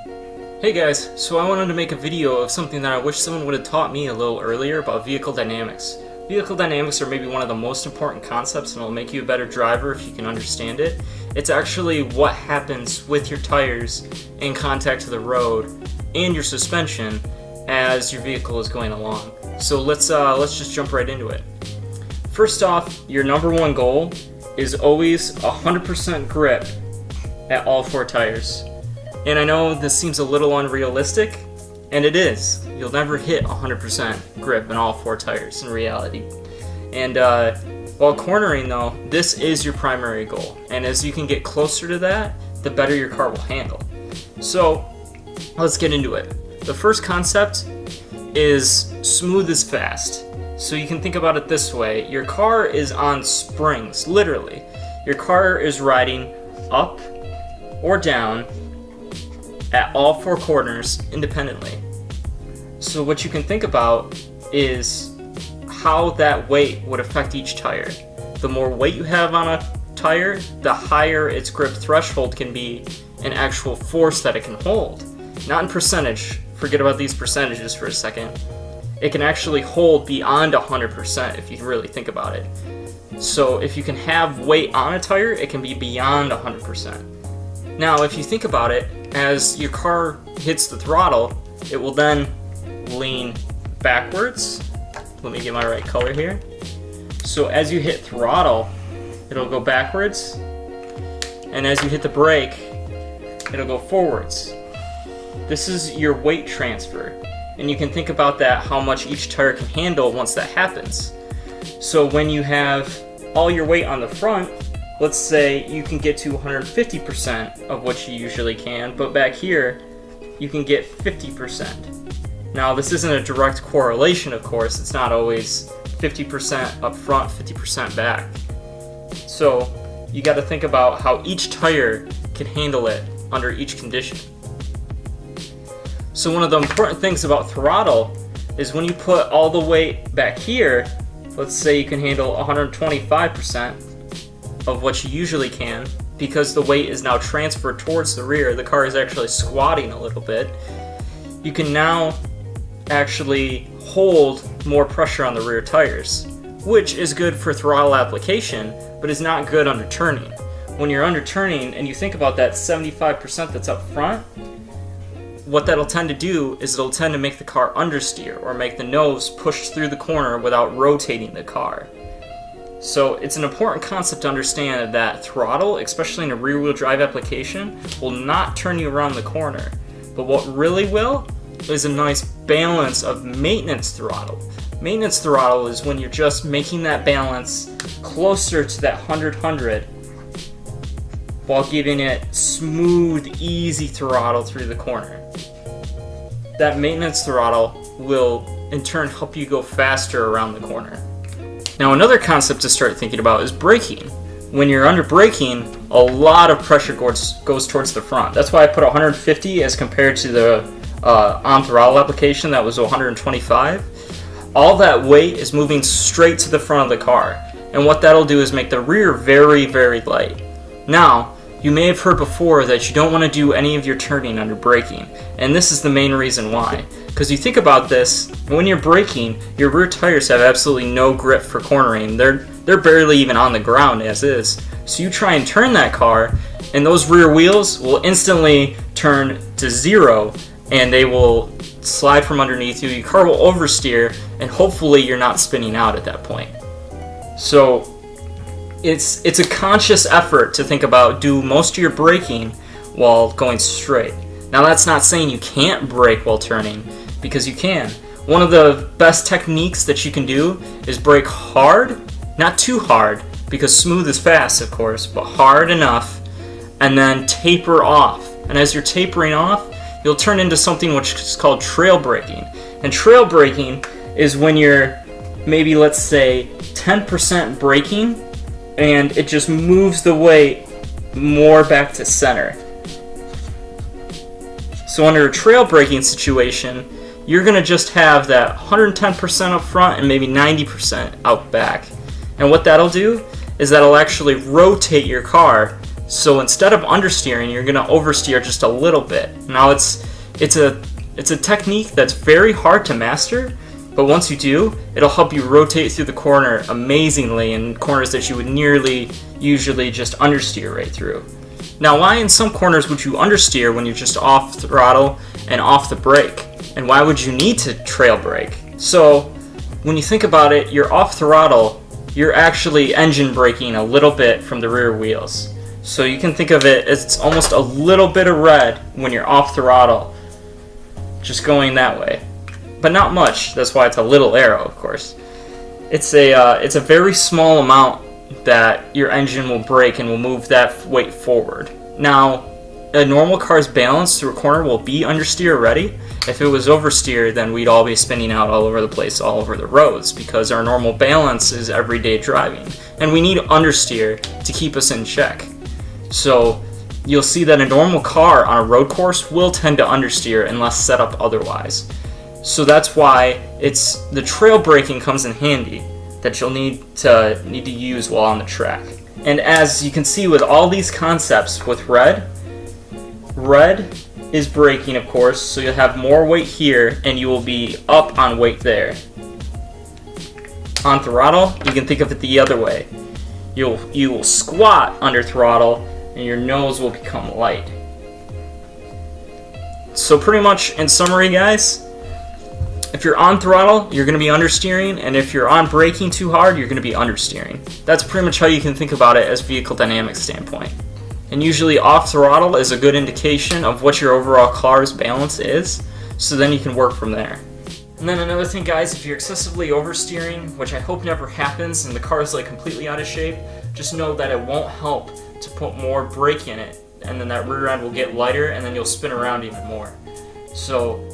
Hey guys, so I wanted to make a video of something that I wish someone would have taught me a little earlier about vehicle dynamics. Vehicle dynamics are maybe one of the most important concepts and it'll make you a better driver if you can understand it. It's actually what happens with your tires in contact to the road and your suspension as your vehicle is going along. So let's just jump right into it. First off, your number one goal is always 100% grip at all four tires. And I know this seems a little unrealistic, and it is. You'll never hit 100% grip in all four tires in reality. And while cornering though, this is your primary goal. And as you can get closer to that, the better your car will handle. So let's get into it. The first concept is smooth is fast. So you can think about it this way. Your car is on springs, literally. Your car is riding up or down at all four corners independently. So what you can think about is how that weight would affect each tire. The more weight you have on a tire, the higher its grip threshold can be in actual force that it can hold. Not in percentage. Forget about these percentages for a second. It can actually hold beyond 100% if you really think about it. So if you can have weight on a tire, it can be beyond 100%. Now, if you think about it, as your car hits the throttle, it will then lean backwards. Let me get my right color here. So as you hit throttle, it'll go backwards. And as you hit the brake, it'll go forwards. This is your weight transfer. And you can think about that, how much each tire can handle once that happens. So when you have all your weight on the front, let's say you can get to 150% of what you usually can, but back here, you can get 50%. Now, this isn't a direct correlation, of course. It's not always 50% up front, 50% back. So you got to think about how each tire can handle it under each condition. So one of the important things about throttle is when you put all the weight back here, let's say you can handle 125% of what you usually can, because the weight is now transferred towards the rear, the car is actually squatting a little bit, you can now actually hold more pressure on the rear tires, which is good for throttle application, but is not good under turning. When you're under turning and you think about that 75% that's up front, what that'll tend to do is it'll tend to make the car understeer or make the nose push through the corner without rotating the car. So it's an important concept to understand that throttle, especially in a rear-wheel drive application, will not turn you around the corner. But what really will is a nice balance of maintenance throttle. Maintenance throttle is when you're just making that balance closer to that 100-100 while giving it smooth, easy throttle through the corner. That maintenance throttle will in turn help you go faster around the corner. Now, another concept to start thinking about is braking. When you're under braking, a lot of pressure goes towards the front. That's why I put 150 as compared to the on throttle application that was 125. All that weight is moving straight to the front of the car. And what that'll do is make the rear very, very light. Now, you may have heard before that you don't want to do any of your turning under braking. And this is the main reason why. Because you think about this, when you're braking, your rear tires have absolutely no grip for cornering. They're barely even on the ground as is. So you try and turn that car, and those rear wheels will instantly turn to zero, and they will slide from underneath you. Your car will oversteer, and hopefully you're not spinning out at that point. So it's a conscious effort to think about do most of your braking while going straight. Now, that's not saying you can't brake while turning, because you can. One of the best techniques that you can do is brake hard, not too hard, because smooth is fast, of course, but hard enough, and then taper off. And as you're tapering off, you'll turn into something which is called trail braking. And trail braking is when you're maybe, let's say, 10% braking, and it just moves the weight more back to center. So under a trail braking situation, you're going to just have that 110% up front and maybe 90% out back. And what that'll do is that'll actually rotate your car So instead of understeering, you're gonna oversteer just a little bit. Now it's a technique that's very hard to master, but once you do, it'll help you rotate through the corner amazingly in corners that you would usually just understeer right through. Now, why in some corners would you understeer when you're just off throttle and off the brake? And why would you need to trail brake? So when you think about it, you're off throttle, you're actually engine braking a little bit from the rear wheels. So you can think of it as almost a little bit of red when you're off throttle, just going that way. But not much, that's why it's a little arrow, of course. It's a very small amount that your engine will brake and will move that weight forward. Now, a normal car's balance through a corner will be understeer already. If it was oversteer, then we'd all be spinning out all over the place, all over the roads, because our normal balance is everyday driving. And we need understeer to keep us in check. So you'll see that a normal car on a road course will tend to understeer unless set up otherwise. So that's why the trail braking comes in handy, that you'll need to use while on the track. And as you can see with all these concepts with red is braking, of course, so you'll have more weight here and you will be up on weight there. On throttle, you can think of it the other way. You will squat under throttle and your nose will become light. So pretty much in summary, guys, if you're on throttle, you're going to be understeering, and if you're on braking too hard, you're going to be understeering. That's pretty much how you can think about it as vehicle dynamics standpoint. And usually off throttle is a good indication of what your overall car's balance is, so then you can work from there. And then another thing, guys, if you're excessively oversteering, which I hope never happens and the car is like completely out of shape, just know that it won't help to put more brake in it, and then that rear end will get lighter and then you'll spin around even more. So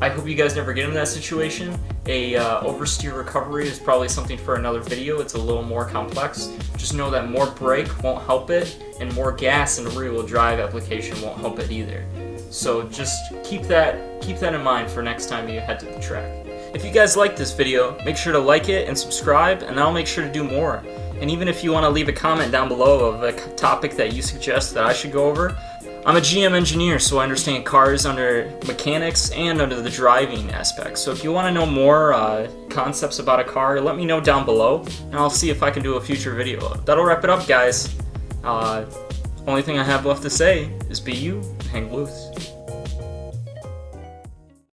I hope you guys never get in that situation. Oversteer recovery is probably something for another video. It's a little more complex. Just know that more brake won't help it, and more gas in the rear-wheel drive application won't help it either. So just keep that in mind for next time you head to the track. If you guys like this video, make sure to like it and subscribe, and I'll make sure to do more. And even if you want to leave a comment down below of a topic that you suggest that I should go over, I'm a GM engineer, so I understand cars under mechanics and under the driving aspects. So if you want to know more concepts about a car, let me know down below, and I'll see if I can do a future video. That'll wrap it up, guys. Only thing I have left to say is be you, hang loose.